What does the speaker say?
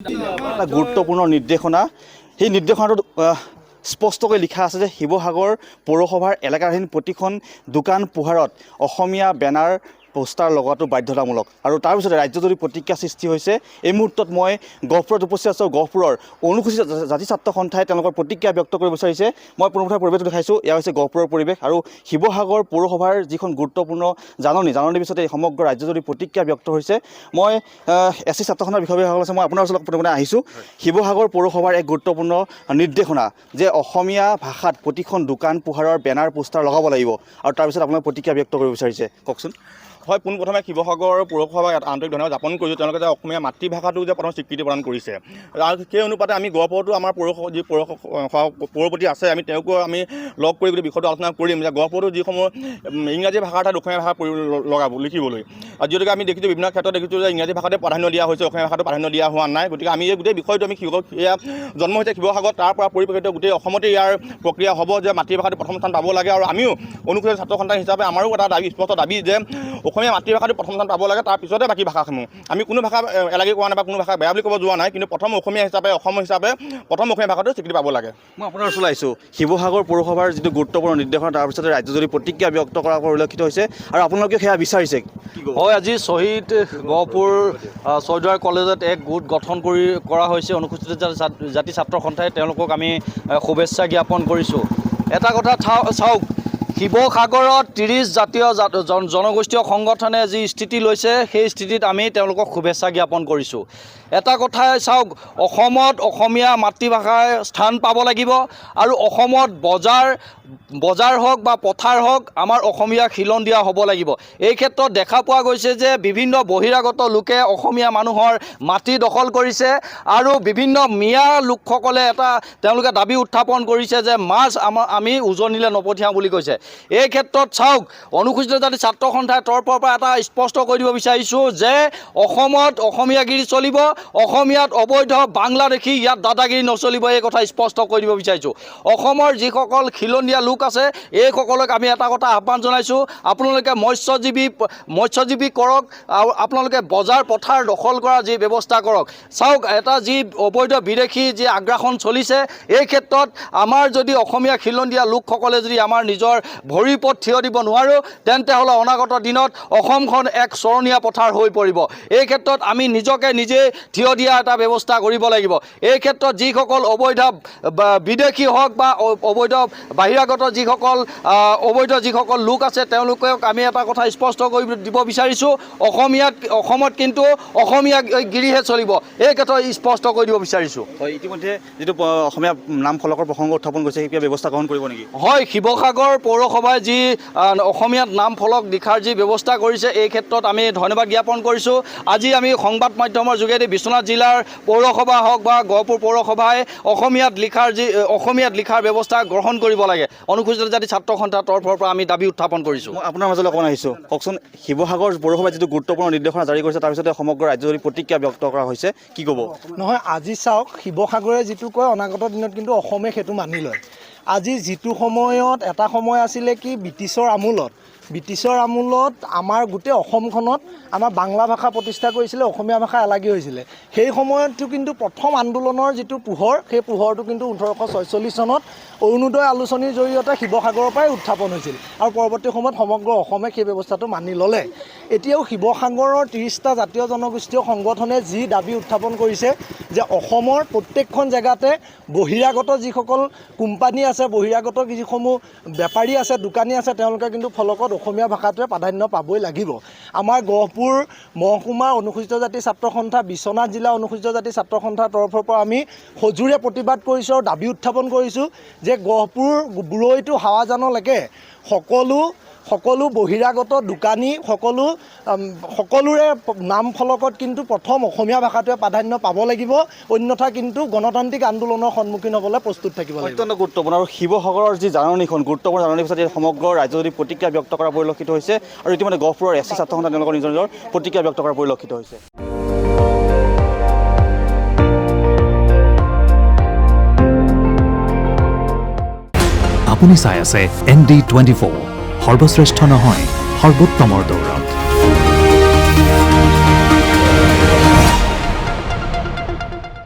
এটা গুৰুত্বপূৰ্ণ নিৰ্দেশনা সেই নিৰ্দেশনাটোত স্পষ্টকৈ লিখা আছে যে শিৱসাগৰ পৌৰসভাৰ এলেকাধীন প্ৰতিখন দোকান পোহাৰত অসমীয়া বেনাৰ পোষ্টাৰ লগোৱাটো বাধ্যতামূলক আৰু তাৰ পিছতে ৰাজ্যজুৰি প্ৰতিক্ৰিয়া সৃষ্টি হৈছে। এই মুহূৰ্তত মই গহপুৰত উপস্থিত আছোঁ। গহপুৰৰ অনুসূচিত জাতি ছাত্ৰ সন্থাই তেওঁলোকৰ প্ৰতিক্ৰিয়া ব্যক্ত কৰিব বিচাৰিছে। মই পোনপ্ৰথমে পৰিৱেশটো দেখাইছোঁ। এয়া হৈছে গহপুৰৰ পৰিৱেশ আৰু শিৱসাগৰ পৌৰসভাৰ যিখন গুৰুত্বপূৰ্ণ জাননীৰ পিছতে সমগ্ৰ ৰাজ্যজুৰি প্ৰতিক্ৰিয়া ব্যক্ত হৈছে। মই এছ চি ছাত্ৰ সন্থাৰ বিষয়সকল আছে। মই আপোনাৰ ওচৰত প্ৰথমতে আহিছোঁ। শিৱসাগৰ পৌৰসভাৰ এক গুৰুত্বপূৰ্ণ নিৰ্দেশনা যে অসমীয়া ভাষাত প্ৰতিখন দোকান পোহাৰৰ বেনাৰ পোষ্টাৰ লগাব লাগিব আৰু তাৰপিছত আপোনাক প্ৰতিক্ৰিয়া ব্যক্ত কৰিব বিচাৰিছে। কওকচোন। হয়, পোনপ্ৰথমে শিৱসাগৰ পৌৰসভাক আন্তৰিক ধন্যবাদ জ্ঞাপন কৰিছোঁ। তেওঁলোকে যে অসমীয়া মাতৃভাষাটোক যে প্ৰথম স্বীকৃতি প্ৰদান কৰিছে আৰু সেই অনুপাতে আমি গহপুৰতো আমাৰ পৌৰপতি আছে, আমি তেওঁকো আমি লগ কৰি গোটেই বিষয়টো আলোচনা কৰিম যে গহপুৰতো যিসমূহ ইংৰাজী ভাষাৰ ঠাইত অসমীয়া ভাষা লগাব লিখিবলৈ আৰু যিহেতুকে আমি দেখিছোঁ বিভিন্ন ক্ষেত্ৰত দেখিছোঁ যে ইংৰাজী ভাষাতে প্ৰাধান্য দিয়া হৈছে, অসমীয়া ভাষাটো প্ৰাধান্য দিয়া হোৱা নাই। গতিকে আমি এই গোটেই বিষয়টো আমি এয়া জন্ম হৈছে শিৱসাগৰত, তাৰ পৰা পৰিপ্ৰেক্ষিত গোটেই অসমতে ইয়াৰ প্ৰক্ৰিয়া হ'ব যে মাতৃভাষাটো প্ৰথম স্থান পাব লাগে আৰু আমিও অনুসূচিত ছাত্ৰ সন্থা হিচাপে আমাৰো এটা স্পষ্ট দাবী যে অসমীয়া মাতৃভাষাটো প্ৰথম স্থান পাব লাগে, তাৰ পিছতে বাকী ভাষাসমূহ। আমি কোনো ভাষা এলাগী কোৱা নাই বা কোনো ভাষা বেয়া বুলি ক'ব যোৱা নাই, কিন্তু প্ৰথম অসমীয়া হিচাপে প্ৰথম অসমীয়া ভাষাটো স্বীকৃতি পাব লাগে। মই আপোনাৰ ওচৰলৈ আহিছোঁ। শিৱসাগৰ পৌৰসভাৰ যিটো গুৰুত্বপূৰ্ণ নিৰ্দেশনা তাৰ পিছতে ৰাজ্যজুৰি প্ৰতিক্ৰিয়া ব্যক্ত কৰা পৰিলক্ষিত হৈছে আৰু আপোনালোকে সেয়া বিচাৰিছে। হয়, আজি শ্বহীদ গহপুৰ ছয়দুৱাৰ কলেজত এক গোট গঠন কৰা হৈছে অনুসূচিত জাতি ছাত্ৰ সন্থাই। তেওঁলোকক আমি শুভেচ্ছা জ্ঞাপন কৰিছোঁ। এটা কথা চাওক, শিৱসাগৰত 30 জাতীয় জনগোষ্ঠীয় সংগঠনে যি স্থিতি লৈছে সেই স্থিতিত আমি তেওঁলোকক শুভেচ্ছা জ্ঞাপন কৰিছোঁ। এটা কথাই চাওক, অসমত অসমীয়া মাতৃভাষাৰ স্থান পাব লাগিব আৰু অসমত বজাৰ হওক বা পথাৰ হওক আমাৰ অসমীয়া খিলন দিয়া হ'ব লাগিব। এই ক্ষেত্ৰত দেখা পোৱা গৈছে যে বিভিন্ন বহিৰাগত লোকে অসমীয়া মানুহৰ মাটি দখল কৰিছে আৰু বিভিন্ন মিয়া লোকসকলে তেওঁলোকে দাবী উত্থাপন কৰিছে যে মাছ আমি উজনিলৈ নপঠিয়াওঁ বুলি কৈছে। এই ক্ষেত্ৰত চাওক, অনুসূচিত জাতি ছাত্ৰ সন্থাৰ তৰফৰ পৰা এটা স্পষ্ট কৰি দিব বিচাৰিছোঁ যে অসমত অসমীয়াগিৰি চলিব, অসমীয়াত অবৈধ বাংলাদেশী ইয়াত দাদাগিৰি নচলিব। এই কথা স্পষ্ট কৰি দিব বিচাৰিছোঁ। অসমৰ যিসকল খিলঞ্জীয়া লোক আছে এইসকলক আমি এটা কথা আহ্বান জনাইছোঁ, আপোনালোকে মৎস্যজীৱী কৰক আৰু আপোনালোকে বজাৰ পথাৰ দখল কৰাৰ যি ব্যৱস্থা কৰক। চাওক, এটা যি অবৈধ বিদেশী যি আগ্ৰাসন চলিছে, এই ক্ষেত্ৰত আমাৰ যদি অসমীয়া খিলঞ্জীয়া লোকসকলে যদি আমাৰ নিজৰ ভৰিৰ ওপৰত থিয় দিব নোৱাৰোঁ তেন্তে হ'লে অনাগত দিনত অসমখন এক চৰণীয়া পথাৰ হৈ পৰিব। এই ক্ষেত্ৰত আমি নিজে থিয় দিয়া এটা ব্যৱস্থা কৰিব লাগিব। এই ক্ষেত্ৰত যিসকল অবৈধ বিদেশী হওক বা অবৈধ বাহিৰাগত যিসকল লোক আছে তেওঁলোকক আমি এটা কথা স্পষ্ট কৰি দিব বিচাৰিছোঁ, অসমত কিন্তু অসমীয়াগিৰিহে চলিব। এই ক্ষেত্ৰত স্পষ্ট কৰি দিব বিচাৰিছোঁ। হয়, ইতিমধ্যে যিটো অসমীয়া নাম ফলকৰ প্ৰসংগ উত্থাপন কৰিছে সেই ব্যৱস্থা গ্ৰহণ কৰিব নেকি? হয়, শিৱসাগৰ পৌৰসভাই যি অসমীয়াত নাম ফলক লিখাৰ যি ব্যৱস্থা কৰিছে এই ক্ষেত্ৰত আমি ধন্যবাদ জ্ঞাপন কৰিছোঁ। আজি আমি সংবাদ মাধ্যমৰ যোগেদি বিশ্বনাথ জিলাৰ পৌৰসভা হওক বা গহপুৰ পৌৰসভাই অসমীয়াত লিখাৰ ব্যৱস্থা গ্ৰহণ কৰিব লাগে। অনুসূচিত জাতি ছাত্ৰ সন্থাৰ তৰফৰ পৰা আমি দাবী উত্থাপন কৰিছোঁ। মই আপোনাৰ মাজলৈ অকণমান আহিছোঁ। কওকচোন, শিৱসাগৰ পৌৰসভাই যিটো গুৰুত্বপূৰ্ণ নিৰ্দেশনা জাৰি কৰিছে তাৰপিছতে সমগ্ৰ ৰাজ্যজুৰি প্ৰতিক্ৰিয়া ব্যক্ত কৰা হৈছে, কি ক'ব? নহয়, আজি চাওক, শিৱসাগৰে যিটো কয় অনাগত দিনত কিন্তু অসমে সেইটো মানি লয়। আজি যিটো সময়ত এটা সময় আছিলে কি ব্ৰিটিছৰ আমোলত আমাৰ গোটেই অসমখনত আমাৰ বাংলা ভাষা প্ৰতিষ্ঠা কৰিছিলে, অসমীয়া ভাষা এলাগী হৈছিলে। সেই সময়তো কিন্তু প্ৰথম আন্দোলনৰ যিটো পোহৰ সেই পোহৰটো কিন্তু 1846 চনত অৰুণোদয় আলোচনীৰ জৰিয়তে শিৱসাগৰৰ পৰাই উত্থাপন হৈছিল আৰু পৰৱৰ্তী সময়ত সমগ্ৰ অসমে সেই ব্যৱস্থাটো মানি ল'লে। এতিয়াও শিৱসাগৰৰ 30টা জাতীয় জনগোষ্ঠীয় সংগঠনে যি দাবী উত্থাপন কৰিছে যে অসমৰ প্ৰত্যেকখন জেগাতে বহিৰাগত যিসকল কোম্পানী আছে, বহিৰাগত যিসমূহ বেপাৰী আছে, দোকানী আছে, তেওঁলোকে কিন্তু ফলকত অসমীয়া ভাষাটোৱে প্ৰাধান্য পাবই লাগিব। আমাৰ গহপুৰ মহকুমা অনুসূচিত জাতি ছাত্ৰ সন্থা, বিশ্বনাথ জিলা অনুসূচিত জাতি ছাত্ৰ সন্থাৰ তৰফৰ পৰা আমি সজোৰে প্ৰতিবাদ কৰিছোঁ আৰু দাবী উত্থাপন কৰিছোঁ যে গহপুৰ বুৰৈ টু হাৱাজানলৈকে সকলো বহিৰাগত দোকানী সকলোৰে নাম ফলকত কিন্তু প্ৰথম অসমীয়া ভাষাটোৱে প্ৰাধান্য পাব লাগিব, অন্যথা কিন্তু গণতান্ত্ৰিক আন্দোলনৰ সন্মুখীন হ'বলৈ প্ৰস্তুত থাকিব লাগিব। অত্যন্ত গুৰুত্বপূৰ্ণ আৰু শিৱসাগৰৰ যি জাননীখন গুৰুত্বপূৰ্ণ জাননীৰ পিছত সমগ্ৰ ৰাজ্যজুৰি প্ৰতিক্ৰিয়া ব্যক্ত কৰা পৰিলক্ষিত হৈছে আৰু ইতিমধ্যে গহপুৰৰ এছ চি ছাত্ৰ সন্থাই তেওঁলোকৰ নিজৰ প্ৰতিক্ৰিয়া ব্যক্ত কৰা পৰিলক্ষিত হৈছে। আপুনি চাই আছে ND24, সৰ্বশ্ৰেষ্ঠ নহয় সৰ্বোত্তমৰ দৌৰত।